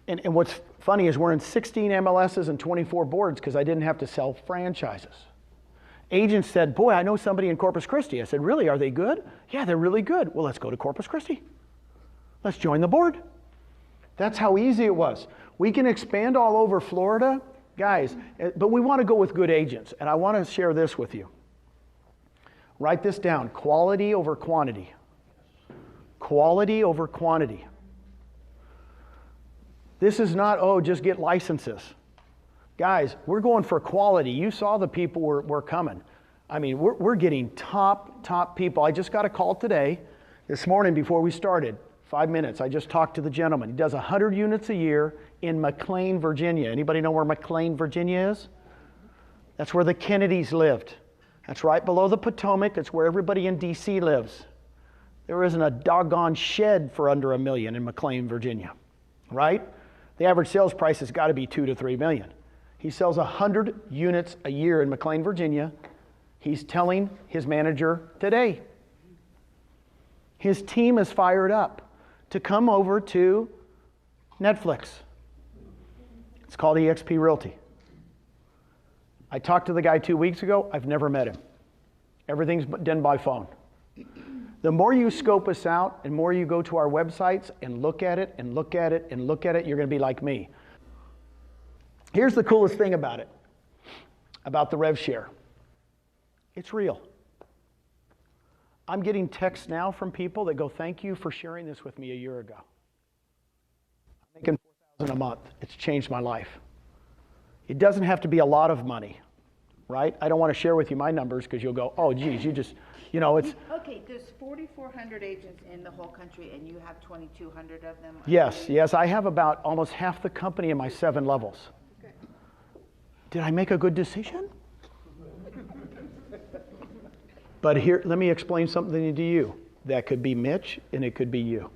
And what's funny is we're in 16 MLSs and 24 boards because I didn't have to sell franchises. Agents said, boy, I know somebody in Corpus Christi. I said, really, are they good? Yeah, they're really good. Well, let's go to Corpus Christi. Let's join the board. That's how easy it was. We can expand all over Florida, guys, but we want to go with good agents. And I want to share this with you. Write this down, quality over quantity. Quality over quantity. This is not, oh, just get licenses. Guys, we're going for quality. You saw the people we're coming. I mean, we're getting top people. I just got a call today, this morning before we started, 5 minutes. I just talked to the gentleman. He does 100 units a year in McLean, Virginia. Anybody know where McLean, Virginia is? That's where the Kennedys lived. That's right below the Potomac. It's where everybody in DC lives. There isn't a doggone shed for under $1 million in McLean, Virginia, right? The average sales price has got to be $2 to $3 million. He sells 100 units a year in McLean, Virginia. He's telling his manager today. His team is fired up to come over to Netflix. It's called eXp Realty. I talked to the guy 2 weeks ago. I've never met him. Everything's done by phone. The more you scope us out and more you go to our websites and look at it and look at it and look at it, you're going to be like me. Here's the coolest thing about it, about the rev share. It's real. I'm getting texts now from people that go, thank you for sharing this with me a year ago. I'm making $4,000 a month. It's changed my life. It doesn't have to be a lot of money, right? I don't want to share with you my numbers because you'll go, oh, geez, you just, it's. Okay, there's 4,400 agents in the whole country and you have 2,200 of them? Yes, I have about almost half the company in my 7 levels. Okay. Did I make a good decision? But here, let me explain something to you. That could be Mitch and it could be you.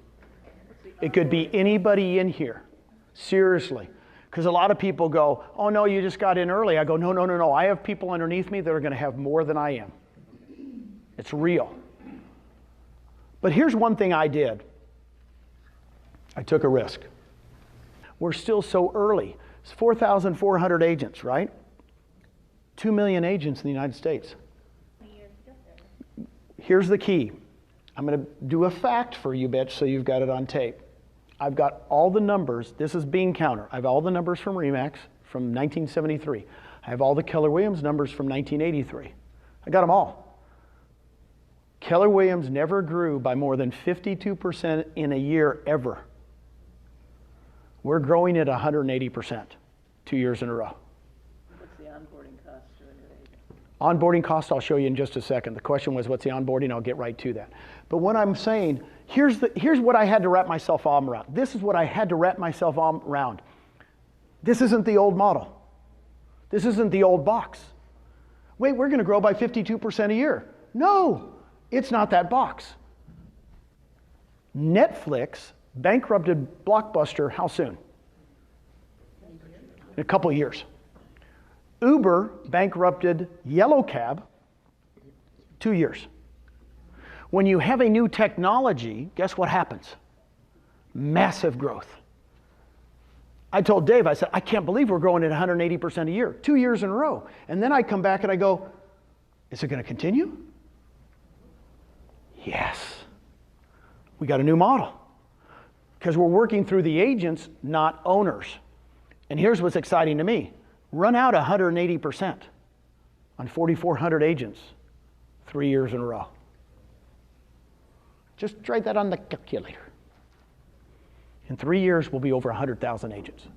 It could be anybody in here. Seriously. Because a lot of people go, oh no, you just got in early. I go, no. I have people underneath me that are going to have more than I am. It's real. But here's one thing I did. I took a risk. We're still so early. It's 4,400 agents, right? 2 million agents in the United States. Here's the key. I'm going to do a fact for you, bitch, so you've got it on tape. I've got all the numbers. This is Bean Counter. I have all the numbers from RE/MAX from 1973. I have all the Keller Williams numbers from 1983. I got them all. Keller Williams never grew by more than 52% in a year ever. We're growing at 180% 2 years in a row. What's the onboarding cost to a new agent? Onboarding cost, I'll show you in just a second. The question was, what's the onboarding? I'll get right to that. But what I'm saying, here's what I had to wrap myself arm around. This is what I had to wrap myself arm around. This isn't the old model. This isn't the old box. Wait, we're going to grow by 52% a year. No, it's not that box. Netflix bankrupted Blockbuster how soon? In a couple of years. Uber bankrupted Yellow Cab 2 years. When you have a new technology, guess what happens? Massive growth. I told Dave, I said, I can't believe we're growing at 180% a year, 2 years in a row. And then I come back and I go, is it going to continue? Yes. We got a new model. Because we're working through the agents, not owners. And here's what's exciting to me. run out 180% on 4,400 agents 3 years in a row. Just try that on the calculator. In 3 years, we'll be over 100,000 agents.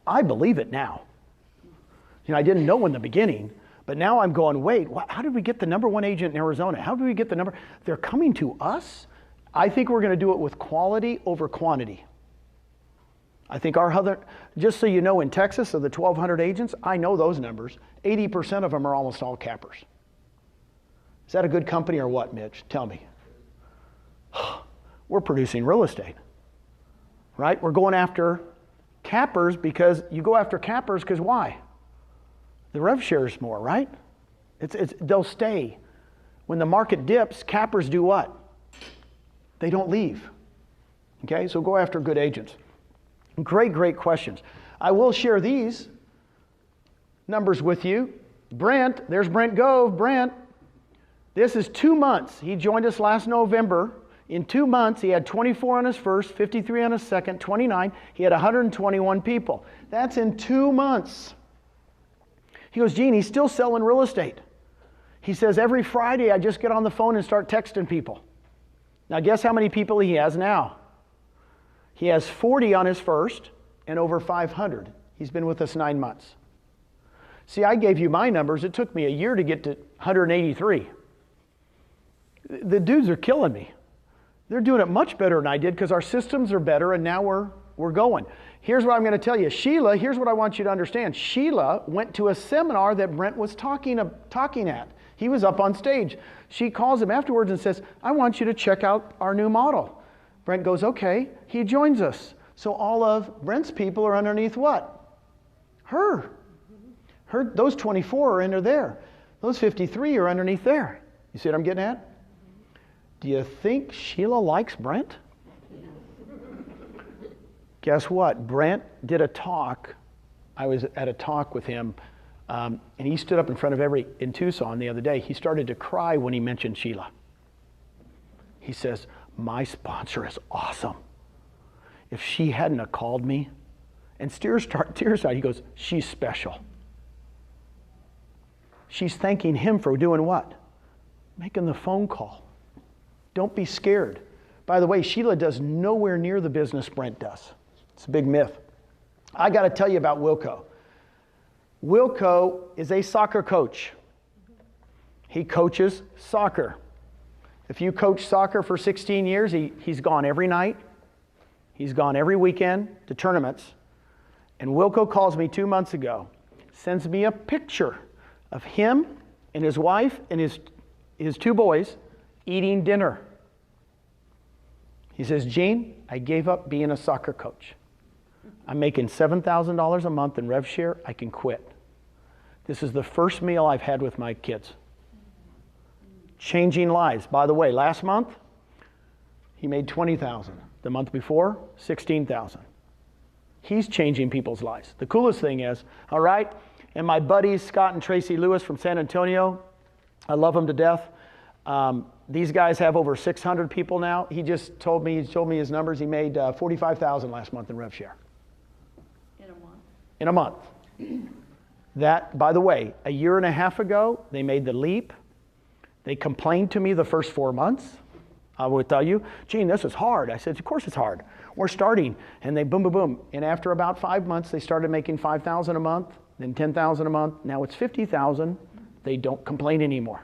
I believe it now. I didn't know in the beginning, but now I'm going, wait, how did we get the number one agent in Arizona? How did we get the number? They're coming to us? I think we're going to do it with quality over quantity. I think just so you know, in Texas, of the 1,200 agents, I know those numbers. 80% of them are almost all cappers. Is that a good company or what, Mitch? Tell me. We're producing real estate, right? We're going after cappers because you go after cappers because why? The rev share is more, right? They'll stay. When the market dips, cappers do what? They don't leave. Okay, so go after good agents. Great questions. I will share these numbers with you. Brent, there's Brent Gove. Brent, this is 2 months. He joined us last November. In 2 months, he had 24 on his first, 53 on his second, 29. He had 121 people. That's in 2 months. He goes, Gene, he's still selling real estate. He says, every Friday I just get on the phone and start texting people. Now guess how many people he has now? He has 40 on his first and over 500. He's been with us 9 months. See, I gave you my numbers. It took me a year to get to 183. The dudes are killing me. They're doing it much better than I did because our systems are better and now we're going. Here's what I'm going to tell you. Sheila, here's what I want you to understand. Sheila went to a seminar that Brent was talking at. He was up on stage. She calls him afterwards and says, I want you to check out our new model. Brent goes, okay. He joins us. So all of Brent's people are underneath what? Her. Those 24 are under there. Those 53 are underneath there. You see what I'm getting at? Do you think Sheila likes Brent? Guess what? Brent did a talk. I was at a talk with him, and he stood up in front of in Tucson the other day. He started to cry when he mentioned Sheila. He says, my sponsor is awesome. If she hadn't have called me, and tears out, he goes, she's special. She's thanking him for doing what? Making the phone call. Don't be scared. By the way, Sheila does nowhere near the business Brent does. It's a big myth. I got to tell you about Wilco. Wilco is a soccer coach. He coaches soccer. If you coach soccer for 16 years, he's gone every night. He's gone every weekend to tournaments. And Wilco calls me 2 months ago, sends me a picture of him and his wife and his 2 boys eating dinner. He says, Gene, I gave up being a soccer coach. I'm making $7,000 a month in rev share. I can quit. This is the first meal I've had with my kids. Changing lives. By the way, last month, he made $20,000. The month before, $16,000. He's changing people's lives. The coolest thing is, all right, and my buddies, Scott and Tracy Lewis from San Antonio, I love them to death. These guys have over 600 people now. He told me his numbers. He made $45,000 last month in rev share. In a month? In a month. That, by the way, a year and a half ago, they made the leap. They complained to me the first 4 months. I would tell you, Gene, this is hard. I said, of course it's hard. We're starting. And they boom, boom, boom. And after about 5 months, they started making $5,000 a month, then $10,000 a month. Now it's $50,000. They don't complain anymore.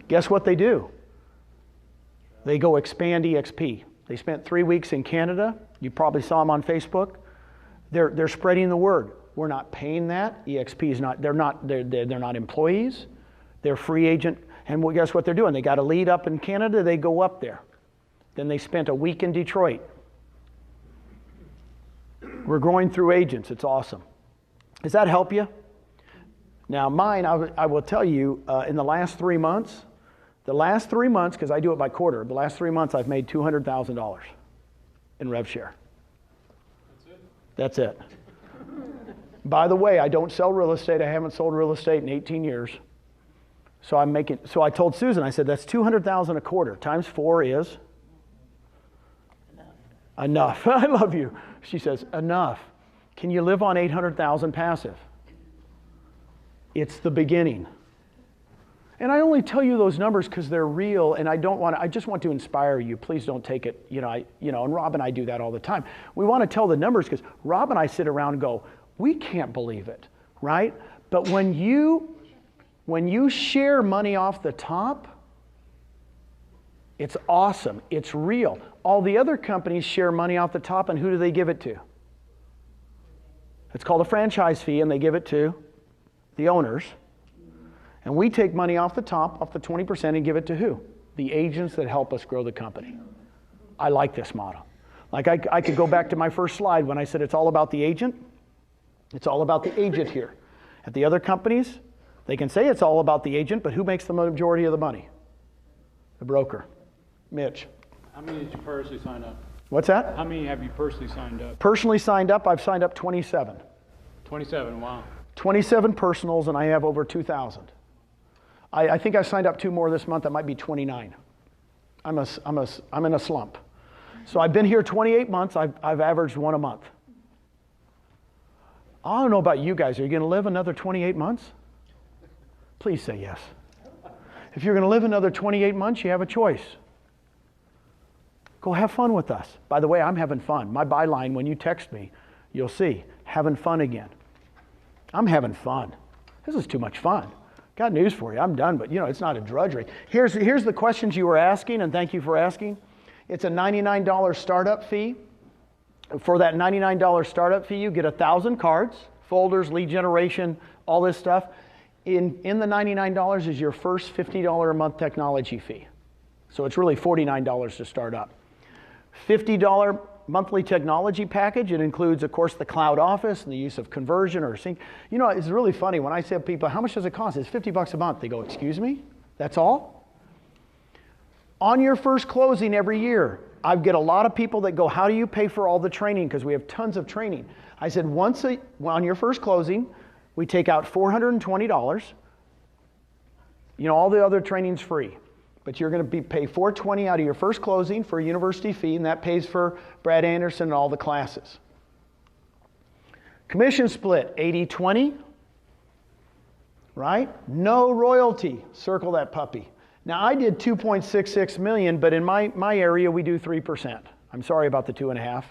Guess what they do? They go expand eXp. They spent 3 weeks in Canada. You probably saw them on Facebook. They're spreading the word. We're not paying that. eXp is not. They're not employees. They're free agent. And guess what they're doing? They got a lead up in Canada. They go up there. Then they spent a week in Detroit. We're growing through agents. It's awesome. Does that help you? Now mine, I will tell you, in the last 3 months, because I do it by quarter, the last 3 months I've made $200,000 in rev share. That's it. By the way, I don't sell real estate. I haven't sold real estate in 18 years. So I told Susan, I said, that's $200,000 a quarter. Times 4 is? Enough. I love you. She says, enough. Can you live on 800,000 passive? It's the beginning. And I only tell you those numbers because they're real, and I just want to inspire you. Please don't take it, and Rob and I do that all the time. We want to tell the numbers because Rob and I sit around and go, we can't believe it, right? But when you share money off the top, it's awesome. It's real. All the other companies share money off the top, and who do they give it to? It's called a franchise fee, and they give it to the owners. And we take money off the top, off the 20%, and give it to who? The agents that help us grow the company. I like this model. Like I could go back to my first slide when I said it's all about the agent. It's all about the agent here. At the other companies, they can say it's all about the agent, but who makes the majority of the money? The broker. Mitch. How many did you personally sign up? What's that? How many have you personally signed up? Personally signed up, I've signed up 27. 27, wow. 27 personals, and I have over 2,000. I think I signed up 2 more this month. That might be 29. I'm in a slump. So I've been here 28 months. I've averaged 1 a month. I don't know about you guys. Are you going to live another 28 months? Please say yes. If you're going to live another 28 months, you have a choice. Go have fun with us. By the way, I'm having fun. My byline, when you text me, you'll see, having fun again. I'm having fun. This is too much fun. Got news for you. I'm done, but it's not a drudgery. Here's the questions you were asking, and thank you for asking. It's a $99 startup fee. For that $99 startup fee, you get 1,000 cards, folders, lead generation, all this stuff. In the $99 is your first $50 a month technology fee. So it's really $49 to start up. $50 monthly technology package. It includes, of course, the cloud office and the use of conversion or sync. It's really funny when I say to people, how much does it cost? It's $50 a month. They go, excuse me? That's all? On your first closing every year, I get a lot of people that go, how do you pay for all the training? Because we have tons of training. I said, on your first closing, we take out $420. All the other training's free. But you're going to pay $420 out of your first closing for a university fee, and that pays for Brad Anderson and all the classes. Commission split, 80-20, right? No royalty, circle that puppy. Now I did 2.66 million, but in my area we do 3%. I'm sorry about the 2.5.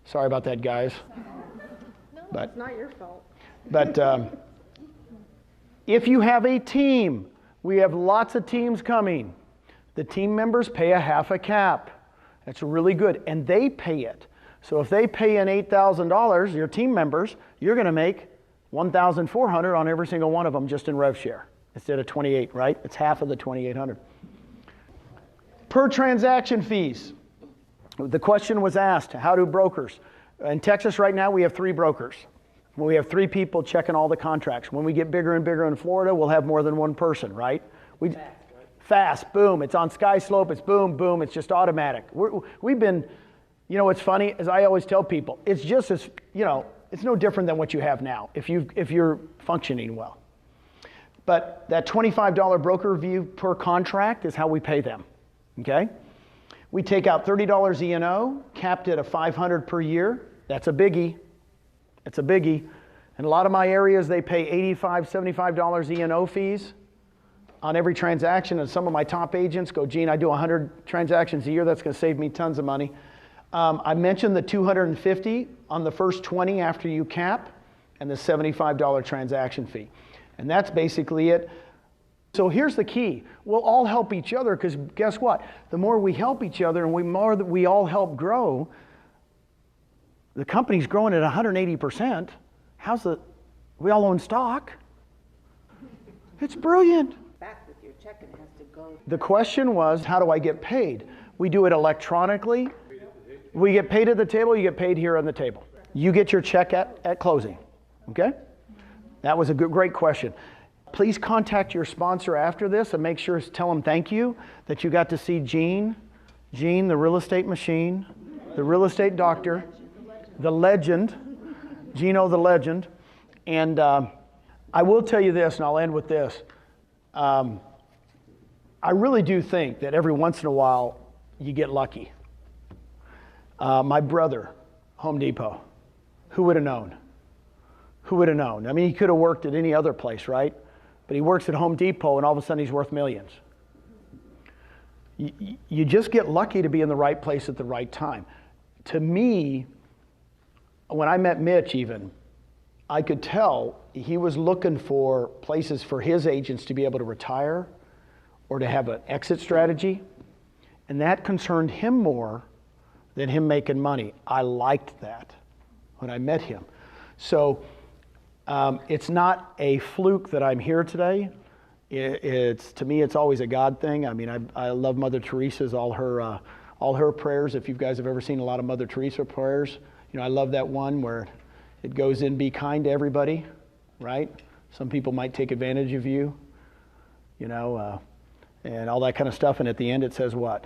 Sorry about that, guys. No, it's not your fault. But if you have a team, we have lots of teams coming. The team members pay a half a cap. That's really good, and they pay it. So if they pay in $8,000, your team members, you're going to make $1,400 on every single one of them just in rev share instead of 28, right? It's half of the 2,800. Per transaction fees. The question was asked, how do brokers? In Texas right now, we have 3 brokers. We have 3 people checking all the contracts. When we get bigger and bigger in Florida, we'll have more than 1 person, right? Fast, boom. It's on Sky Slope. It's boom, boom. It's just automatic. We've been, what's funny is I always tell people, it's just as, it's no different than what you have now if you're functioning well. But that $25 broker fee per contract is how we pay them, okay? We take out $30 E&O, capped at a $500 per year. That's a biggie. It's a biggie. In a lot of my areas, they pay $85, $75 E&O fees on every transaction, and some of my top agents go, Gene, I do 100 transactions a year. That's going to save me tons of money. I mentioned the $250 on the first 20 after you cap, and the $75 transaction fee. And that's basically it. So here's the key. We'll all help each other, because guess what? The more we help each other and the more that we all help grow, the company's growing at 180%. We all own stock. It's brilliant. Back with your check, it has to go. The question was, how do I get paid? We do it electronically. We get paid at the table, you get paid here on the table. You get your check at closing, okay? That was a great question. Please contact your sponsor after this and make sure, tell them thank you, that you got to see Gene, the real estate machine, the real estate doctor, the legend, Gino the legend. And I will tell you this, and I'll end with this. I really do think that every once in a while you get lucky. My brother, Home Depot, Who would have known? Who would have known? I mean, he could have worked at any other place, right? But he works at Home Depot, and all of a sudden he's worth millions. You just get lucky to be in the right place at the right time. To me, when I met Mitch even, I could tell he was looking for places for his agents to be able to retire or to have an exit strategy, and that concerned him more than him making money. I liked that when I met him. So it's not a fluke that I'm here today. To me, it's always a God thing. I mean, I love Mother Teresa's, all her prayers. If you guys have ever seen a lot of Mother Teresa prayers, you know, I love that one where it goes in, be kind to everybody, right? Some people might take advantage of you, you know, and all that kind of stuff. And at the end, it says what?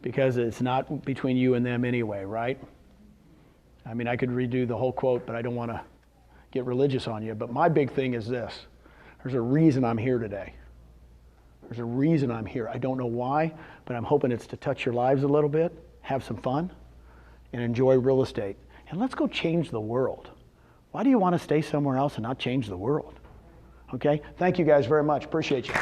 Because it's not between you and them anyway, right? I mean, I could redo the whole quote, but I don't want to get religious on you. But my big thing is this. There's a reason I'm here today. There's a reason I'm here. I don't know why, but I'm hoping it's to touch your lives a little bit, have some fun, and enjoy real estate. And let's go change the world. Why do you want to stay somewhere else and not change the world? Okay? Thank you guys very much. Appreciate you.